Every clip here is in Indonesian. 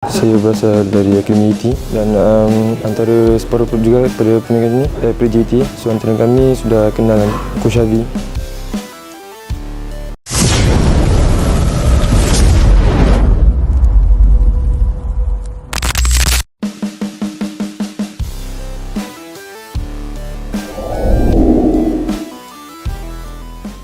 Saya berasal dari Community dan antara separuh juga pada pertandingan ini dari JT. So antara kami sudah kenal Coach Avi.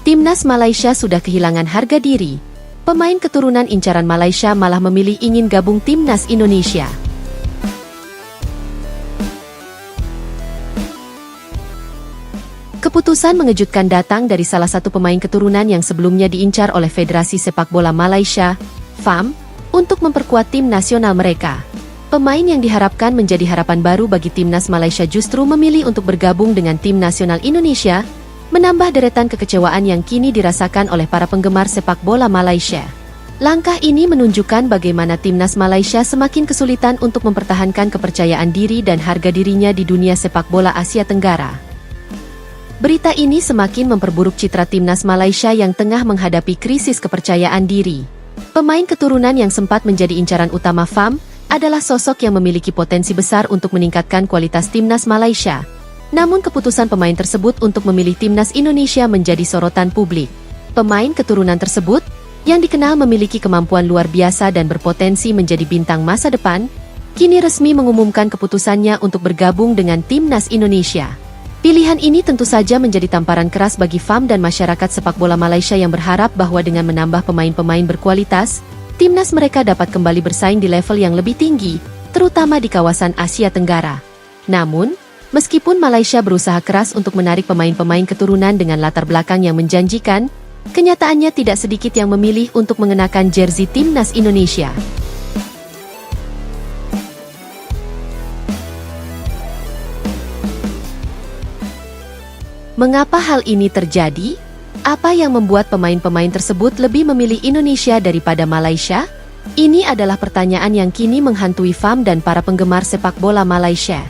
Timnas Malaysia sudah kehilangan harga diri. Pemain keturunan incaran Malaysia malah memilih ingin gabung Timnas Indonesia. Keputusan mengejutkan datang dari salah satu pemain keturunan yang sebelumnya diincar oleh Federasi Sepak Bola Malaysia, FAM, untuk memperkuat tim nasional mereka. Pemain yang diharapkan menjadi harapan baru bagi Timnas Malaysia justru memilih untuk bergabung dengan tim nasional Indonesia, menambah deretan kekecewaan yang kini dirasakan oleh para penggemar sepak bola Malaysia. Langkah ini menunjukkan bagaimana Timnas Malaysia semakin kesulitan untuk mempertahankan kepercayaan diri dan harga dirinya di dunia sepak bola Asia Tenggara. Berita ini semakin memperburuk citra Timnas Malaysia yang tengah menghadapi krisis kepercayaan diri. Pemain keturunan yang sempat menjadi incaran utama FAM adalah sosok yang memiliki potensi besar untuk meningkatkan kualitas Timnas Malaysia. Namun keputusan pemain tersebut untuk memilih Timnas Indonesia menjadi sorotan publik. Pemain keturunan tersebut, yang dikenal memiliki kemampuan luar biasa dan berpotensi menjadi bintang masa depan, kini resmi mengumumkan keputusannya untuk bergabung dengan Timnas Indonesia. Pilihan ini tentu saja menjadi tamparan keras bagi FAM dan masyarakat sepak bola Malaysia yang berharap bahwa dengan menambah pemain-pemain berkualitas, Timnas mereka dapat kembali bersaing di level yang lebih tinggi, terutama di kawasan Asia Tenggara. Namun, meskipun Malaysia berusaha keras untuk menarik pemain-pemain keturunan dengan latar belakang yang menjanjikan, kenyataannya tidak sedikit yang memilih untuk mengenakan jersey Timnas Indonesia. Mengapa hal ini terjadi? Apa yang membuat pemain-pemain tersebut lebih memilih Indonesia daripada Malaysia? Ini adalah pertanyaan yang kini menghantui FAM dan para penggemar sepak bola Malaysia.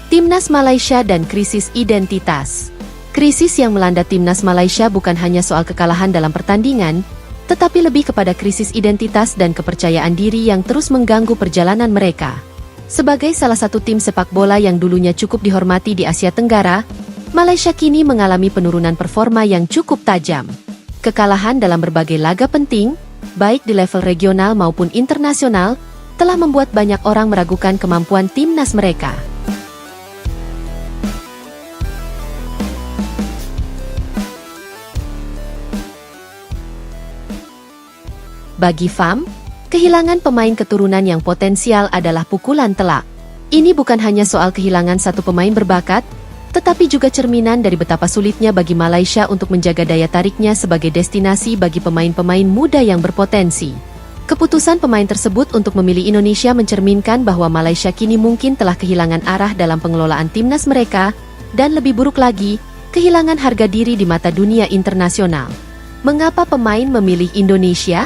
Timnas Malaysia dan krisis identitas. Krisis yang melanda Timnas Malaysia bukan hanya soal kekalahan dalam pertandingan, tetapi lebih kepada krisis identitas dan kepercayaan diri yang terus mengganggu perjalanan mereka. Sebagai salah satu tim sepak bola yang dulunya cukup dihormati di Asia Tenggara, Malaysia kini mengalami penurunan performa yang cukup tajam. Kekalahan dalam berbagai laga penting, baik di level regional maupun internasional, telah membuat banyak orang meragukan kemampuan timnas mereka. Bagi FAM, kehilangan pemain keturunan yang potensial adalah pukulan telak. Ini bukan hanya soal kehilangan satu pemain berbakat, tetapi juga cerminan dari betapa sulitnya bagi Malaysia untuk menjaga daya tariknya sebagai destinasi bagi pemain-pemain muda yang berpotensi. Keputusan pemain tersebut untuk memilih Indonesia mencerminkan bahwa Malaysia kini mungkin telah kehilangan arah dalam pengelolaan timnas mereka, dan lebih buruk lagi, kehilangan harga diri di mata dunia internasional. Mengapa pemain memilih Indonesia?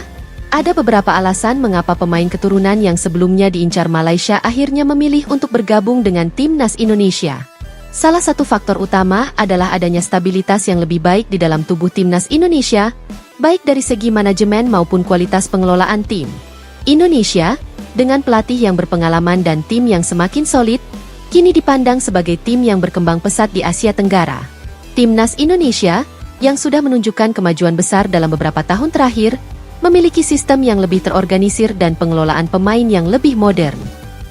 Ada beberapa alasan mengapa pemain keturunan yang sebelumnya diincar Malaysia akhirnya memilih untuk bergabung dengan Timnas Indonesia. Salah satu faktor utama adalah adanya stabilitas yang lebih baik di dalam tubuh Timnas Indonesia, baik dari segi manajemen maupun kualitas pengelolaan tim. Indonesia, dengan pelatih yang berpengalaman dan tim yang semakin solid, kini dipandang sebagai tim yang berkembang pesat di Asia Tenggara. Timnas Indonesia, yang sudah menunjukkan kemajuan besar dalam beberapa tahun terakhir, memiliki sistem yang lebih terorganisir dan pengelolaan pemain yang lebih modern.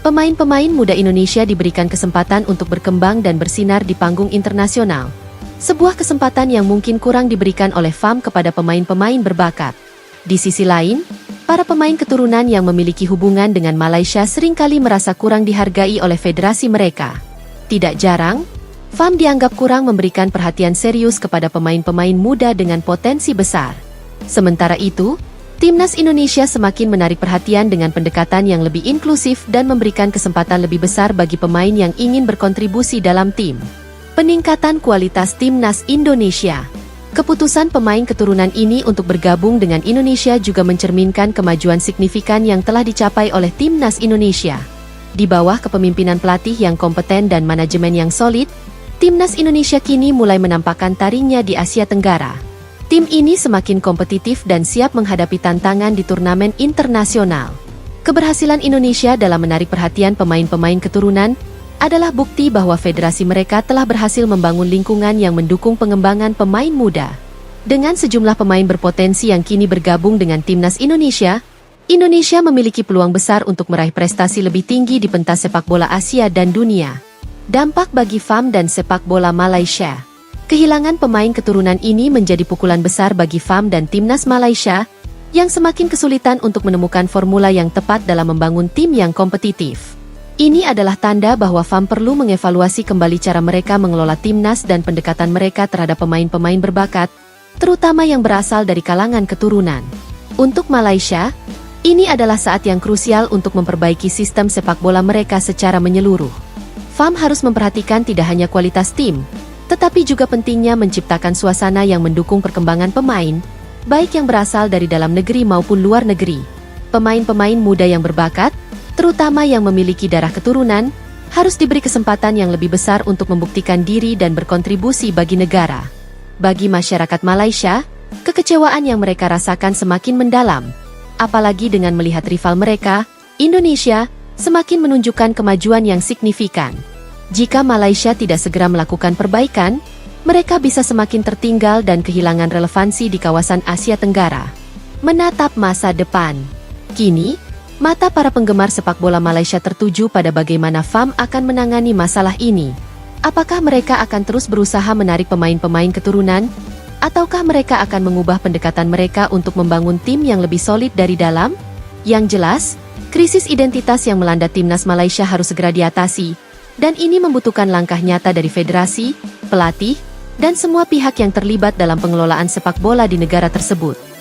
Pemain-pemain muda Indonesia diberikan kesempatan untuk berkembang dan bersinar di panggung internasional. Sebuah kesempatan yang mungkin kurang diberikan oleh FAM kepada pemain-pemain berbakat. Di sisi lain, para pemain keturunan yang memiliki hubungan dengan Malaysia seringkali merasa kurang dihargai oleh federasi mereka. Tidak jarang, FAM dianggap kurang memberikan perhatian serius kepada pemain-pemain muda dengan potensi besar. Sementara itu, Timnas Indonesia semakin menarik perhatian dengan pendekatan yang lebih inklusif dan memberikan kesempatan lebih besar bagi pemain yang ingin berkontribusi dalam tim. Peningkatan kualitas Timnas Indonesia. Keputusan pemain keturunan ini untuk bergabung dengan Indonesia juga mencerminkan kemajuan signifikan yang telah dicapai oleh Timnas Indonesia. Di bawah kepemimpinan pelatih yang kompeten dan manajemen yang solid, Timnas Indonesia kini mulai menampakkan taringnya di Asia Tenggara. Tim ini semakin kompetitif dan siap menghadapi tantangan di turnamen internasional. Keberhasilan Indonesia dalam menarik perhatian pemain-pemain keturunan adalah bukti bahwa federasi mereka telah berhasil membangun lingkungan yang mendukung pengembangan pemain muda. Dengan sejumlah pemain berpotensi yang kini bergabung dengan timnas Indonesia, Indonesia memiliki peluang besar untuk meraih prestasi lebih tinggi di pentas sepak bola Asia dan dunia. Dampak bagi FAM dan sepak bola Malaysia. Kehilangan pemain keturunan ini menjadi pukulan besar bagi FAM dan timnas Malaysia, yang semakin kesulitan untuk menemukan formula yang tepat dalam membangun tim yang kompetitif. Ini adalah tanda bahwa FAM perlu mengevaluasi kembali cara mereka mengelola timnas dan pendekatan mereka terhadap pemain-pemain berbakat, terutama yang berasal dari kalangan keturunan. Untuk Malaysia, ini adalah saat yang krusial untuk memperbaiki sistem sepak bola mereka secara menyeluruh. FAM harus memperhatikan tidak hanya kualitas tim, tetapi juga pentingnya menciptakan suasana yang mendukung perkembangan pemain, baik yang berasal dari dalam negeri maupun luar negeri. Pemain-pemain muda yang berbakat, terutama yang memiliki darah keturunan, harus diberi kesempatan yang lebih besar untuk membuktikan diri dan berkontribusi bagi negara. Bagi masyarakat Malaysia, kekecewaan yang mereka rasakan semakin mendalam, apalagi dengan melihat rival mereka, Indonesia, semakin menunjukkan kemajuan yang signifikan. Jika Malaysia tidak segera melakukan perbaikan, mereka bisa semakin tertinggal dan kehilangan relevansi di kawasan Asia Tenggara. Menatap masa depan. Kini, mata para penggemar sepak bola Malaysia tertuju pada bagaimana FAM akan menangani masalah ini. Apakah mereka akan terus berusaha menarik pemain-pemain keturunan? Ataukah mereka akan mengubah pendekatan mereka untuk membangun tim yang lebih solid dari dalam? Yang jelas, krisis identitas yang melanda timnas Malaysia harus segera diatasi, dan ini membutuhkan langkah nyata dari federasi, pelatih, dan semua pihak yang terlibat dalam pengelolaan sepak bola di negara tersebut.